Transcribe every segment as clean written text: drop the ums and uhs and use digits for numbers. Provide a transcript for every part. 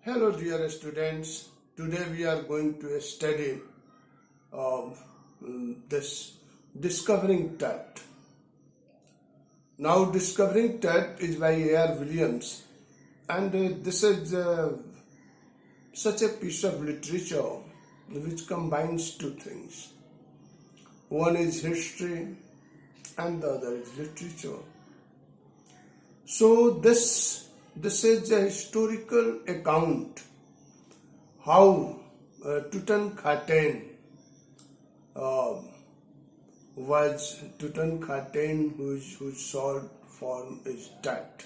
Hello, dear students. Today we are going to study this Discovering Tet. Now, Discovering Tet is by A.R. Williams, and this is such a piece of literature which combines two things. One is history, and the other is literature. So this is a historical account how Tutankhaten was Tutankhaten whose short form is Tut.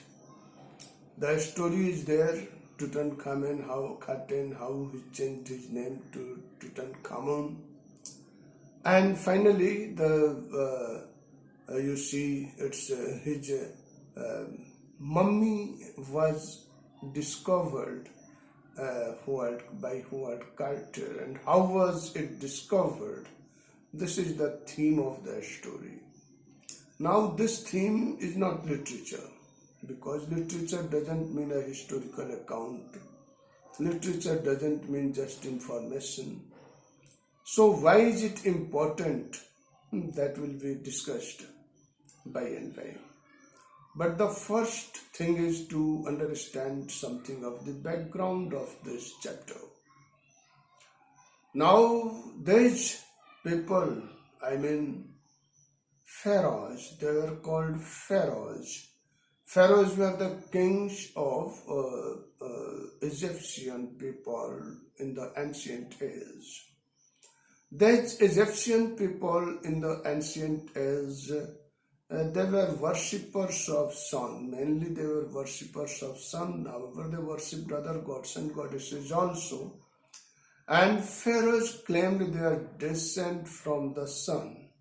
The story is there. Tutankhamen, how he changed his name to Tutankhamun, and finally you see it's his mummy was discovered by Howard Carter. And how was it discovered? This is the theme of the story. Now, this theme is not literature, because literature doesn't mean a historical account. Literature doesn't mean just information. So why is it important? That will be discussed by and by. But the first thing is to understand something of the background of this chapter. Now, these people, pharaohs, they were called pharaohs. Pharaohs were the kings of Egyptian people in the ancient age. These Egyptian people in the ancient age, they were worshippers of sun. Mainly they were worshippers of sun. However, they worshipped other gods and goddesses also. And pharaohs claimed their descent from the sun.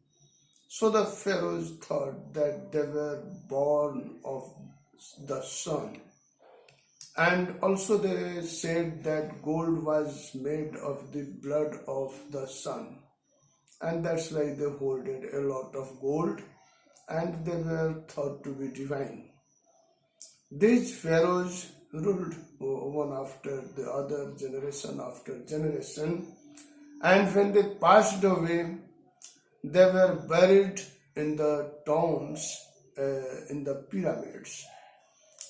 So the pharaohs thought that they were born of the sun. And also they said that gold was made of the blood of the sun. And that's why they hoarded a lot of gold, and they were thought to be divine. These pharaohs ruled one after the other, generation after generation, and when they passed away, they were buried in the tombs, in the pyramids.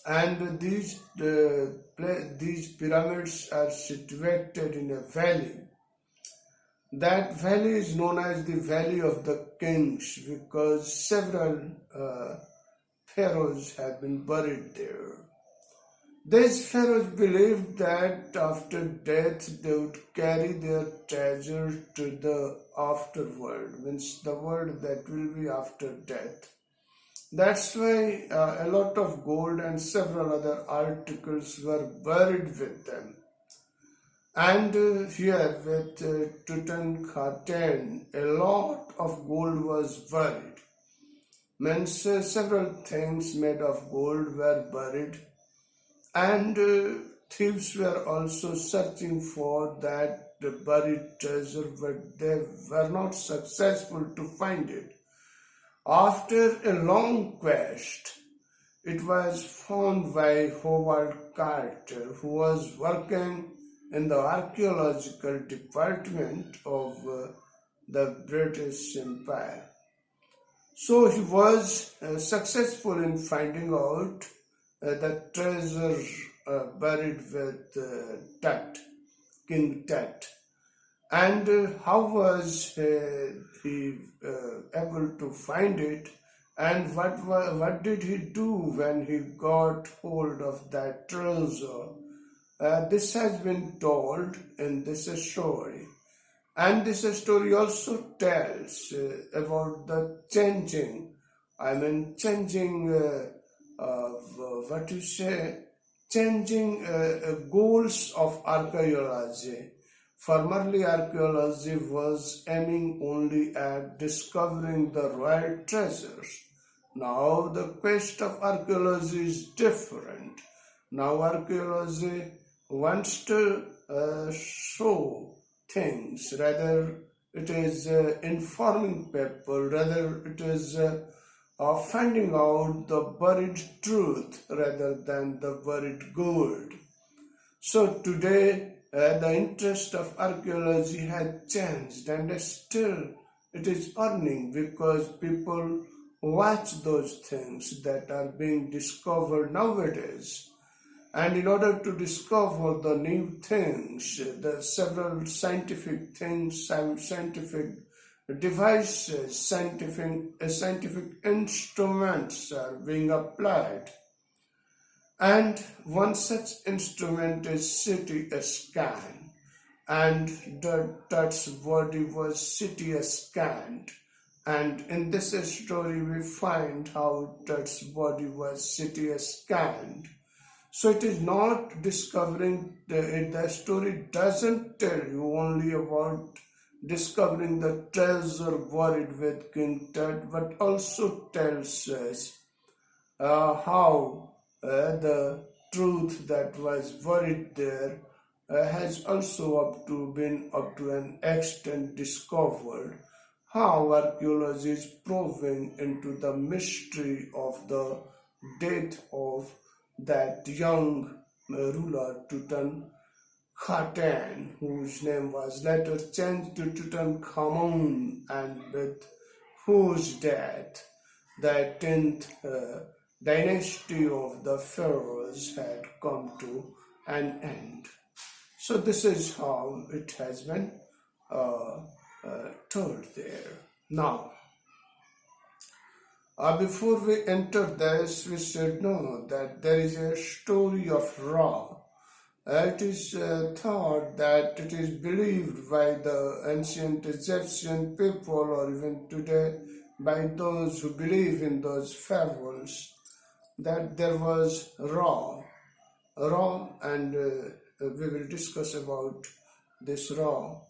And these pyramids are situated in a valley. That valley is known as the Valley of the Kings because several pharaohs have been buried there. These pharaohs believed that after death they would carry their treasure to the afterworld, means the world that will be after death. That's why a lot of gold and several other articles were buried with them. And here with Tutankhaten, a lot of gold was buried. Means several things made of gold were buried, and thieves were also searching for that buried treasure, but they were not successful to find it. After a long quest, it was found by Howard Carter, who was working in the archaeological department of the British Empire. So he was successful in finding out the treasure buried with Tut, King Tut. And how was he able to find it, and what did he do when he got hold of that treasure? This has been told in this story, and this story also tells about the changing goals of archaeology. Formerly, archaeology was aiming only at discovering the royal treasures. Now the quest of archaeology is different. Now archaeology wants to show things, rather it is informing people, rather it is finding out the buried truth rather than the buried gold. So today, the interest of archaeology has changed, and still it is earning because people watch those things that are being discovered nowadays. And in order to discover the new things, the several scientific things, scientific devices, scientific instruments are being applied. And one such instrument is CT scan, and Tut's body was CT scanned. And in this story, we find how Tut's body was CT scanned. So it is not discovering, the story doesn't tell you only about discovering the treasure buried with King Tut, but also tells us how the truth that was buried there has also been up to an extent discovered. How archaeology is probing into the mystery of the death of that young ruler Tutankhaten, whose name was later changed to Tutankhamun, and with whose death the 10th dynasty of the pharaohs had come to an end. So this is how it has been told there. Now, before we enter this, we should know that there is a story of Ra. It is thought that it is believed by the ancient Egyptian people, or even today by those who believe in those fables, that there was Ra, and we will discuss about this Ra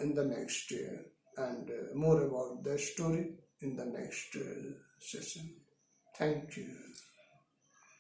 in the next year, and more about the story in the next session. Thank you.